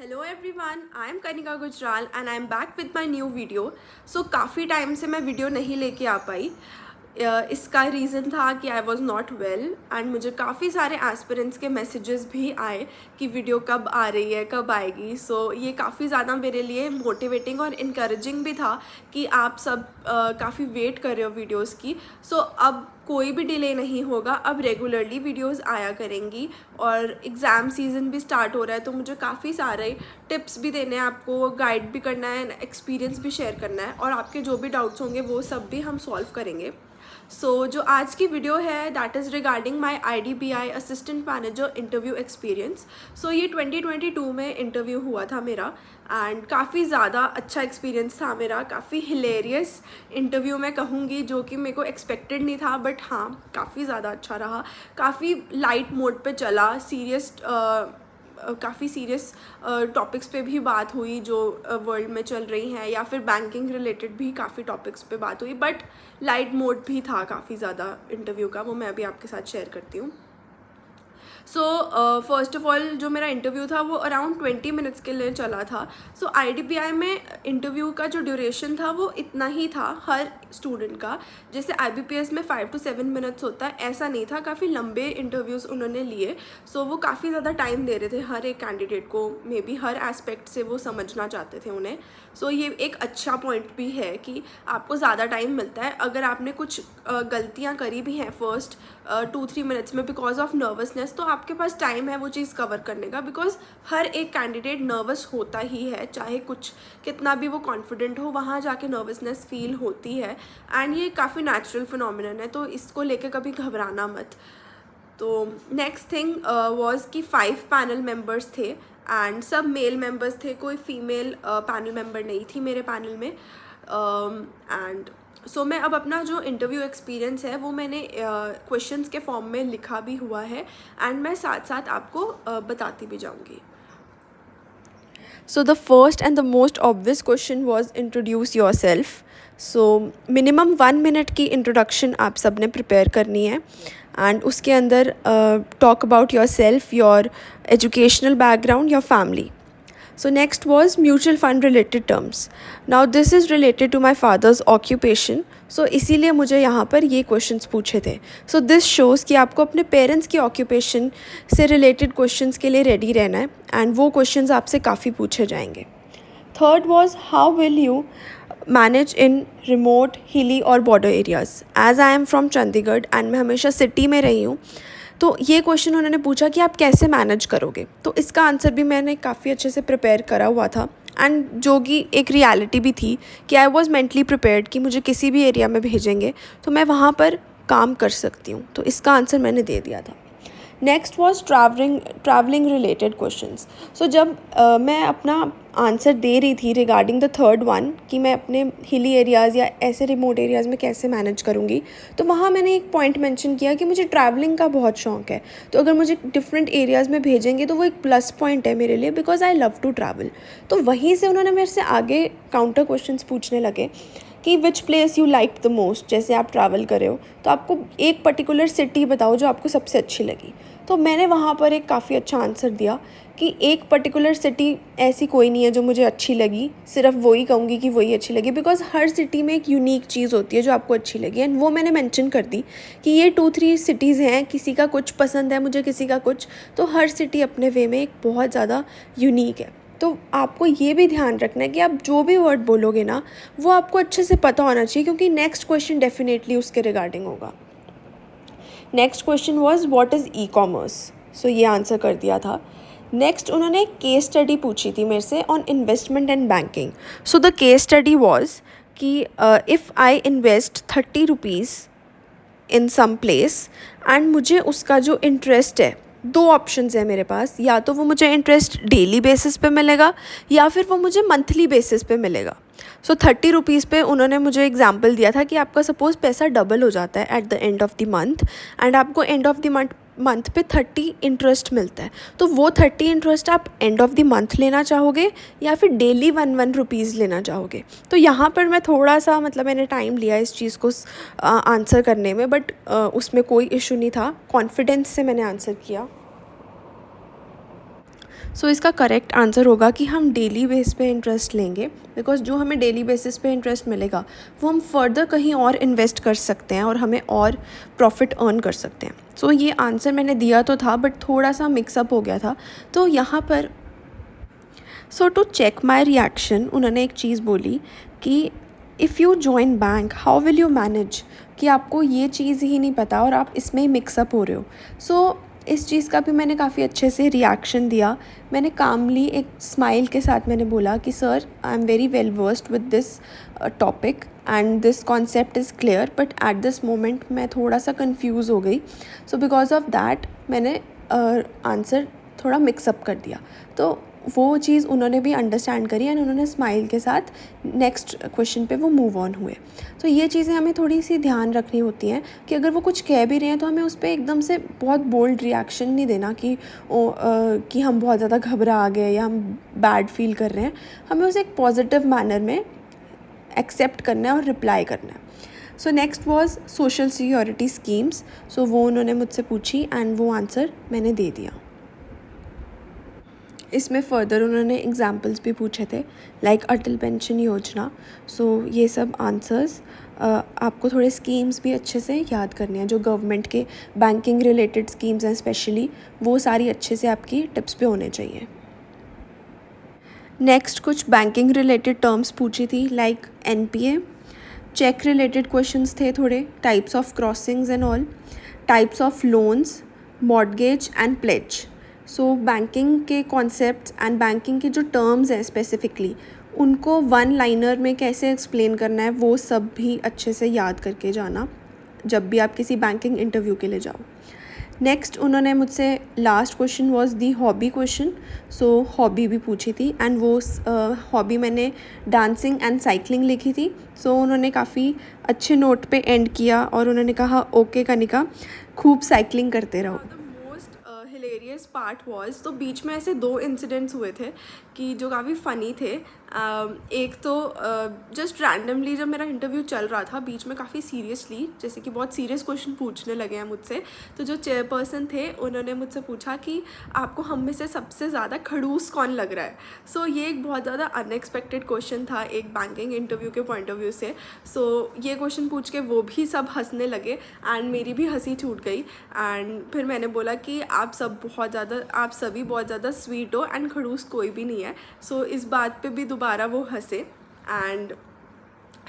Hello everyone, I am Kanika Gujral and I am back with my new video. So काफ़ी time से मैं video नहीं लेके आ पाई। इसका रीज़न था कि I was not well and मुझे काफ़ी सारे एस्पिरेंट्स के मैसेजेस भी आए कि वीडियो कब आ रही है, कब आएगी। सो ये काफ़ी ज़्यादा मेरे लिए मोटिवेटिंग और इनकरेजिंग भी था कि आप सब काफ़ी वेट कर रहे हो वीडियोज़ की। सो अब कोई भी डिले नहीं होगा, अब रेगुलरली वीडियोस आया करेंगी। और एग्ज़ाम सीज़न भी स्टार्ट हो रहा है तो मुझे काफ़ी सारे टिप्स भी देने हैं, आपको गाइड भी करना है, एक्सपीरियंस भी शेयर करना है और आपके जो भी डाउट्स होंगे वो सब भी हम सॉल्व करेंगे। जो आज की वीडियो है that is regarding my IDBI assistant manager interview experience. ये 2022 में इंटरव्यू हुआ था मेरा एंड काफ़ी ज़्यादा अच्छा एक्सपीरियंस था मेरा। काफ़ी हिलेरियस इंटरव्यू मैं कहूँगी, जो कि मेरे को एक्सपेक्टेड नहीं था, बट हाँ काफ़ी ज़्यादा अच्छा रहा। काफ़ी लाइट मोड पे चला, काफ़ी सीरियस टॉपिक्स पे भी बात हुई जो वर्ल्ड में चल रही हैं, या फिर बैंकिंग रिलेटेड भी काफ़ी टॉपिक्स पे बात हुई, बट लाइट मोड भी था काफ़ी ज़्यादा इंटरव्यू का, वो मैं अभी आपके साथ शेयर करती हूँ। फर्स्ट ऑफ ऑल जो मेरा इंटरव्यू था वो अराउंड 20 मिनट्स के लिए चला था। IDBI में इंटरव्यू का जो ड्यूरेशन था वो इतना ही था हर स्टूडेंट का। जैसे IBPS में 5 to 7 मिनट्स होता है, ऐसा नहीं था, काफ़ी लंबे इंटरव्यूज़ उन्होंने लिए। वो काफ़ी ज़्यादा टाइम दे रहे थे हर एक कैंडिडेट को, मे बी हर एस्पेक्ट से वो समझना चाहते थे उन्हें। ये एक अच्छा पॉइंट भी है कि आपको ज़्यादा टाइम मिलता है। अगर आपने कुछ गलतियाँ करी भी हैं फर्स्ट 2-3 मिनट्स में बिकॉज ऑफ नर्वसनेस, तो आपके पास टाइम है वो चीज़ कवर करने का, बिकॉज हर एक कैंडिडेट नर्वस होता ही है, चाहे कुछ कितना भी वो कॉन्फिडेंट हो, वहाँ जाके नर्वसनेस फील होती है एंड ये काफ़ी नेचुरल फिनोमिनन है, तो इसको लेके कभी घबराना मत। तो नेक्स्ट थिंग वाज कि 5 पैनल मेंबर्स थे एंड सब मेल मेंबर्स थे, कोई फीमेल पैनल मेंबर नहीं थी मेरे पैनल में। एंड मैं अब अपना जो इंटरव्यू एक्सपीरियंस है वो मैंने क्वेश्चंस के फॉर्म में लिखा भी हुआ है एंड मैं साथ साथ आपको बताती भी जाऊँगी। The first and the most obvious question was introduce your self. Minimum 1 minute की इंट्रोडक्शन आप सब ने प्रिपेयर करनी है एंड उसके अंदर talk about your self, your educational background, your family. So next was mutual fund related terms. Now this is related to my father's occupation. इसीलिए मुझे यहाँ पर ये क्वेश्चंस पूछे थे. This shows कि आपको अपने पेरेंट्स की ऑक्यूपेशन से रिलेटेड क्वेश्चंस के लिए रेडी रहना है एंड वो क्वेश्चंस आपसे काफ़ी पूछे जाएंगे. Third was how will you manage in remote, hilly और border areas. As I am from Chandigarh and मैं हमेशा सिटी में रही हूँ, तो ये क्वेश्चन उन्होंने पूछा कि आप कैसे मैनेज करोगे. तो इसका आंसर भी मैंने काफ़ी अच्छे से प्रिपेयर करा हुआ था एंड जो कि एक रियलिटी भी थी कि आई वॉज मेंटली प्रिपेयर्ड कि मुझे किसी भी एरिया में भेजेंगे तो मैं वहाँ पर काम कर सकती हूँ. तो इसका आंसर मैंने दे दिया था. Next was travelling related questions. जब मैं अपना आंसर दे रही थी रिगार्डिंग द थर्ड वन कि मैं अपने हिली एरियाज़ या ऐसे रिमोट एरियाज़ में कैसे मैनेज करूँगी, तो वहाँ मैंने एक पॉइंट मेंशन किया कि मुझे ट्रैवलिंग का बहुत शौक है. तो अगर मुझे डिफरेंट एरियाज़ में भेजेंगे तो वो एक प्लस पॉइंट है मेरे लिए, because I love to travel. तो वहीं से उन्होंने मेरे से आगे काउंटर क्वेश्चंस पूछने लगे कि which place you like the most. जैसे आप ट्रैवल कर रहे हो तो आपको एक पर्टिकुलर सिटी बताओ जो आपको सबसे अच्छी लगी. तो मैंने वहाँ पर एक काफ़ी अच्छा आंसर दिया कि एक पर्टिकुलर सिटी ऐसी कोई नहीं है जो मुझे अच्छी लगी, सिर्फ वही कहूँगी कि वही अच्छी लगी, बिकॉज हर सिटी में एक यूनिक चीज़ होती है जो आपको अच्छी लगी. एंड वो मैंने मेंशन कर दी कि ये 2-3 सिटीज़ हैं, किसी का कुछ पसंद है मुझे, किसी का कुछ, तो हर सिटी अपने वे में एक बहुत ज़्यादा यूनिक है. तो आपको ये भी ध्यान रखना है कि आप जो भी वर्ड बोलोगे ना वो आपको अच्छे से पता होना चाहिए, क्योंकि नेक्स्ट क्वेश्चन डेफिनेटली उसके रिगार्डिंग होगा. Next question was what is e-commerce. ये आंसर कर दिया था. नेक्स्ट उन्होंने एक केस स्टडी पूछी थी मेरे से on investment and banking. The case study was कि if I invest 30 rupees in some place and मुझे उसका जो इंटरेस्ट है, 2 ऑप्शंस है मेरे पास, या तो वो मुझे इंटरेस्ट डेली बेसिस पे मिलेगा या फिर वो मुझे मंथली बेसिस पे मिलेगा. 30 रुपीज़ पे उन्होंने मुझे एग्जांपल दिया था कि आपका सपोज़ पैसा डबल हो जाता है at the end of the month and आपको एंड ऑफ द मंथ पे 30 इंटरेस्ट मिलता है. तो वो 30 इंटरेस्ट आप एंड ऑफ द मंथ लेना चाहोगे या फिर डेली 1 रुपीज़ लेना चाहोगे. तो यहाँ पर मैं थोड़ा सा मैंने टाइम लिया इस चीज़ को आंसर करने में, बट उसमें कोई इशू नहीं था, कॉन्फिडेंस से मैंने आंसर किया. सो इसका करेक्ट आंसर होगा कि हम डेली बेस पे इंटरेस्ट लेंगे, बिकॉज जो हमें डेली बेसिस पे इंटरेस्ट मिलेगा वो हम फर्दर कहीं और इन्वेस्ट कर सकते हैं और हमें और प्रॉफिट अर्न कर सकते हैं. सो ये आंसर मैंने दिया तो था बट थोड़ा सा मिक्सअप हो गया था. तो यहाँ पर सो टू चेक माई रिएक्शन उन्होंने एक चीज़ बोली कि if you join bank how will you manage, कि आपको ये चीज़ ही नहीं पता और आप इसमें ही मिक्सअप हो रहे हो. सो इस चीज़ का भी मैंने काफ़ी अच्छे से रिएक्शन दिया. मैंने कामली एक स्माइल के साथ मैंने बोला कि sir I am very well versed with this topic and this concept is clear, but at this moment मैं थोड़ा सा कंफ्यूज हो गई. सो बिकॉज ऑफ दैट मैंने आंसर थोड़ा मिक्सअप कर दिया. तो वो चीज़ उन्होंने भी अंडरस्टैंड करी एंड उन्होंने स्माइल के साथ नेक्स्ट क्वेश्चन पे वो मूव ऑन हुए. तो ये चीज़ें हमें थोड़ी सी ध्यान रखनी होती हैं कि अगर वो कुछ कह भी रहे हैं तो हमें उस पर एकदम से बहुत बोल्ड रिएक्शन नहीं देना कि हम बहुत ज़्यादा घबरा गए या हम बैड फील कर रहे हैं. हमें उसे एक पॉजिटिव मैनर में एक्सेप्ट करना है और रिप्लाई करना है. So next was social security schemes. So वो उन्होंने मुझसे पूछी एंड वो आंसर मैंने दे दिया. इसमें फ़र्दर उन्होंने एग्जाम्पल्स भी पूछे थे लाइक अटल पेंशन योजना. सो ये सब आंसर्स आपको थोड़े स्कीम्स भी अच्छे से याद करने हैं जो गवर्नमेंट के बैंकिंग रिलेटेड स्कीम्स हैं स्पेशली, वो सारी अच्छे से आपकी टिप्स पे होने चाहिए. नेक्स्ट कुछ बैंकिंग रिलेटेड टर्म्स पूछी थी like NPA, check related questions थे थोड़े, types of crossings and all, types of loans, mortgage and pledge. So banking के कॉन्सेप्ट्स एंड बैंकिंग के जो टर्म्स हैं स्पेसिफिकली उनको वन लाइनर में कैसे एक्सप्लेन करना है वो सब भी अच्छे से याद करके जाना जब भी आप किसी बैंकिंग इंटरव्यू के लिए जाओ. नेक्स्ट उन्होंने मुझसे last question was the hobby question. So hobby भी पूछी थी एंड वो हॉबी मैंने डांसिंग एंड साइकिलिंग लिखी थी. सो उन्होंने काफ़ी अच्छे नोट पे एंड किया और उन्होंने कहा ओके कनिका, खूब साइकिलिंग करते रहो. हिलेरियस पार्ट वॉज, तो बीच में ऐसे 2 इंसिडेंट्स हुए थे कि जो काफ़ी फ़नी थे. एक तो जस्ट रैंडमली जब मेरा इंटरव्यू चल रहा था बीच में काफ़ी सीरियसली जैसे कि बहुत सीरियस क्वेश्चन पूछने लगे हैं मुझसे, तो जो चेयरपर्सन थे उन्होंने मुझसे पूछा कि आपको हम में से सबसे ज़्यादा खड़ूस कौन लग रहा है. सो ये एक बहुत ज़्यादा अनएक्सपेक्टेड क्वेश्चन था एक बैंकिंग इंटरव्यू के पॉइंट ऑफ व्यू से. सो ये क्वेश्चन पूछ के वो भी सब हंसने लगे एंड मेरी भी हंसी छूट गई. एंड फिर मैंने बोला कि आप सभी बहुत ज़्यादा स्वीट हो एंड खड़ूस कोई भी नहीं है. सो इस बात पे भी दोबारा वो हंसे. एंड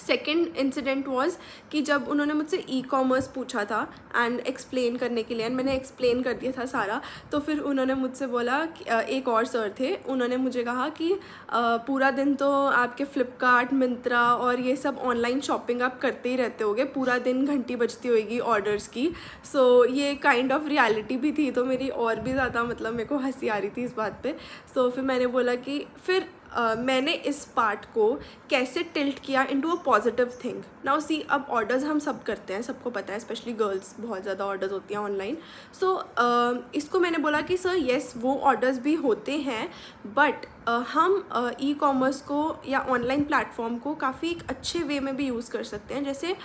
सेकेंड इंसिडेंट वॉज कि जब उन्होंने मुझसे ई-कॉमर्स पूछा था एंड एक्सप्लेन करने के लिए एंड मैंने एक्सप्लेन कर दिया था सारा, तो फिर उन्होंने मुझसे बोला कि एक और सर थे, उन्होंने मुझे कहा कि पूरा दिन तो आपके फ्लिपकार्ट, मिंत्रा और ये सब ऑनलाइन शॉपिंग आप करते ही रहते होगे, पूरा दिन घंटी बजती होगी ऑर्डर्स की. सो ये काइंड ऑफ रियलिटी भी थी, तो मेरी और भी ज़्यादा मतलब मेरे को हंसी आ रही थी इस बात पे. सो फिर मैंने बोला कि फिर मैंने इस पार्ट को कैसे टिल्ट किया into a positive thing. Now see, अब ऑर्डर्स हम सब करते हैं, सबको पता है, स्पेशली गर्ल्स बहुत ज़्यादा ऑर्डर्स होती हैं ऑनलाइन. सो इसको मैंने बोला कि सर येस वो ऑर्डर्स भी होते हैं बट हम ई-कॉमर्स को या ऑनलाइन प्लेटफॉर्म को काफ़ी एक अच्छे वे में भी यूज़ कर सकते हैं. जैसे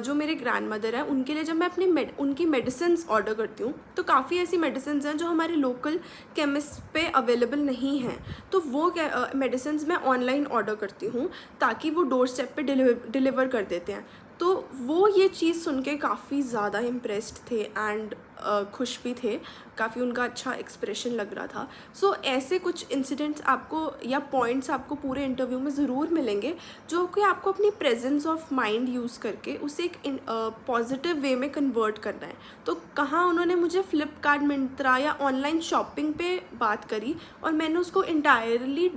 जो मेरे ग्रैंड मदर हैं उनके लिए जब मैं उनकी मेडिसिन्स ऑर्डर करती हूँ तो काफ़ी ऐसी मेडिसिन्स हैं जो हमारे लोकल केमिस्ट पे अवेलेबल नहीं हैं, तो वो मेडिसिन्स मैं ऑनलाइन ऑर्डर करती हूँ ताकि वो डोर स्टेप पे डिलीवर कर देते हैं. तो वो ये चीज़ सुन के काफ़ी ज़्यादा इम्प्रेस्ड थे एंड खुश भी थे, काफ़ी उनका अच्छा एक्सप्रेशन लग रहा था. सो ऐसे कुछ इंसिडेंट्स आपको या पॉइंट्स आपको पूरे इंटरव्यू में ज़रूर मिलेंगे जो कि आपको अपनी प्रेजेंस ऑफ माइंड यूज़ करके उसे एक पॉजिटिव वे में कन्वर्ट करना है. तो कहाँ उन्होंने मुझे फ्लिपकार्ट, मिंत्रा या ऑनलाइन शॉपिंग पे बात करी और मैंने उसको इंटायरली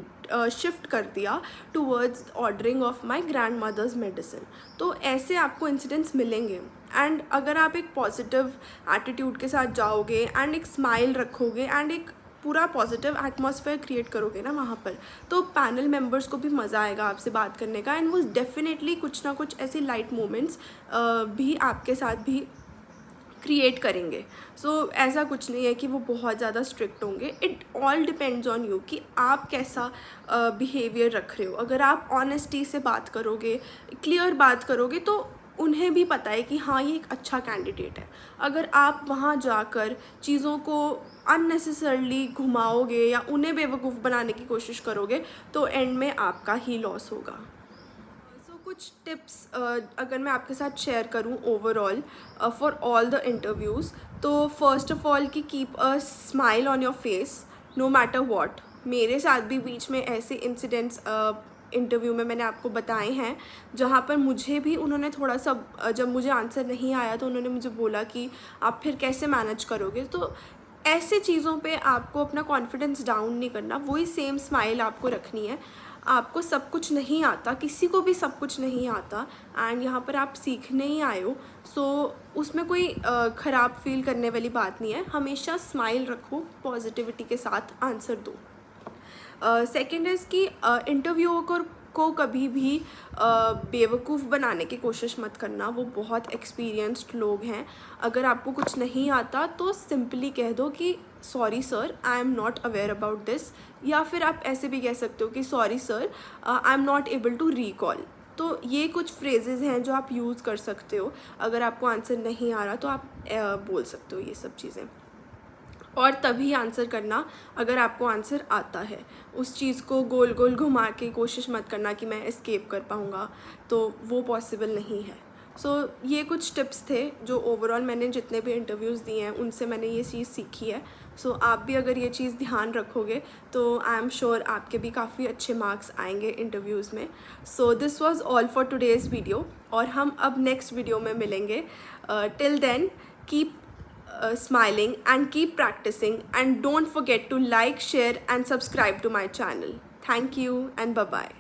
शिफ्ट कर दिया towards ordering of my grandmother's medicine. तो ऐसे आपको इंसिडेंट्स मिलेंगे एंड अगर आप एक पॉजिटिव एटीट्यूड के साथ जाओगे एंड एक स्माइल रखोगे एंड एक पूरा पॉजिटिव एटमॉस्फेयर क्रिएट करोगे ना वहाँ पर, तो पैनल मेंबर्स को भी मज़ा आएगा आपसे बात करने का एंड वो डेफिनेटली कुछ ना कुछ ऐसी लाइट मोमेंट्स भी आपके साथ भी क्रिएट करेंगे. सो ऐसा कुछ नहीं है कि वो बहुत ज़्यादा स्ट्रिक्ट होंगे. It all depends on you कि आप कैसा बिहेवियर रख रहे हो. अगर आप ऑनेस्टी से बात करोगे, क्लियर बात करोगे, तो उन्हें भी पता है कि हाँ ये एक अच्छा कैंडिडेट है. अगर आप वहाँ जाकर चीज़ों को अननेसेसरली घुमाओगे या उन्हें बेवकूफ़ बनाने की कोशिश करोगे तो एंड में आपका ही लॉस होगा। कुछ टिप्स अगर मैं आपके साथ शेयर करूं overall for all the interviews, तो फर्स्ट ऑफ ऑल कि keep a smile on your face no matter what. मेरे साथ भी बीच में ऐसे इंसिडेंट्स इंटरव्यू में मैंने आपको बताए हैं जहाँ पर मुझे भी उन्होंने थोड़ा सा जब मुझे आंसर नहीं आया तो उन्होंने मुझे बोला कि आप फिर कैसे मैनेज करोगे। तो ऐसे चीज़ों पे आपको अपना कॉन्फिडेंस डाउन नहीं करना, वही सेम स्माइल आपको रखनी है। आपको सब कुछ नहीं आता, किसी को भी सब कुछ नहीं आता, एंड यहाँ पर आप सीखने ही आए हो। सो उसमें कोई ख़राब फील करने वाली बात नहीं है। हमेशा स्माइल रखो, पॉजिटिविटी के साथ आंसर दो। सेकेंड इज़ कि इंटरव्यूअर को कभी भी बेवकूफ़ बनाने की कोशिश मत करना, वो बहुत एक्सपीरियंस्ड लोग हैं। अगर आपको कुछ नहीं आता तो सिंपली कह दो कि sorry sir, I am not aware about this, या फिर आप ऐसे भी कह सकते हो कि sorry sir, I am not able to recall. तो ये कुछ फ्रेजेज़ हैं जो आप यूज़ कर सकते हो। अगर आपको आंसर नहीं आ रहा तो आप बोल सकते हो ये सब चीज़ें, और तभी आंसर करना अगर आपको आंसर आता है। उस चीज़ को गोल गोल घुमा के कोशिश मत करना कि मैं एस्केप कर पाऊँगा, तो वो पॉसिबल नहीं है। सो ये कुछ टिप्स थे जो ओवरऑल मैंने जितने भी इंटरव्यूज़ दिए हैं उनसे मैंने ये चीज़ सीखी है। सो आप भी अगर ये चीज़ ध्यान रखोगे तो आई एम श्योर आपके भी काफ़ी अच्छे मार्क्स आएंगे इंटरव्यूज़ में। So this was all for today's video, और हम अब नेक्स्ट वीडियो में मिलेंगे। Till then keep smiling and keep practicing, and don't forget to like, share and subscribe to my channel. Thank you and bye bye.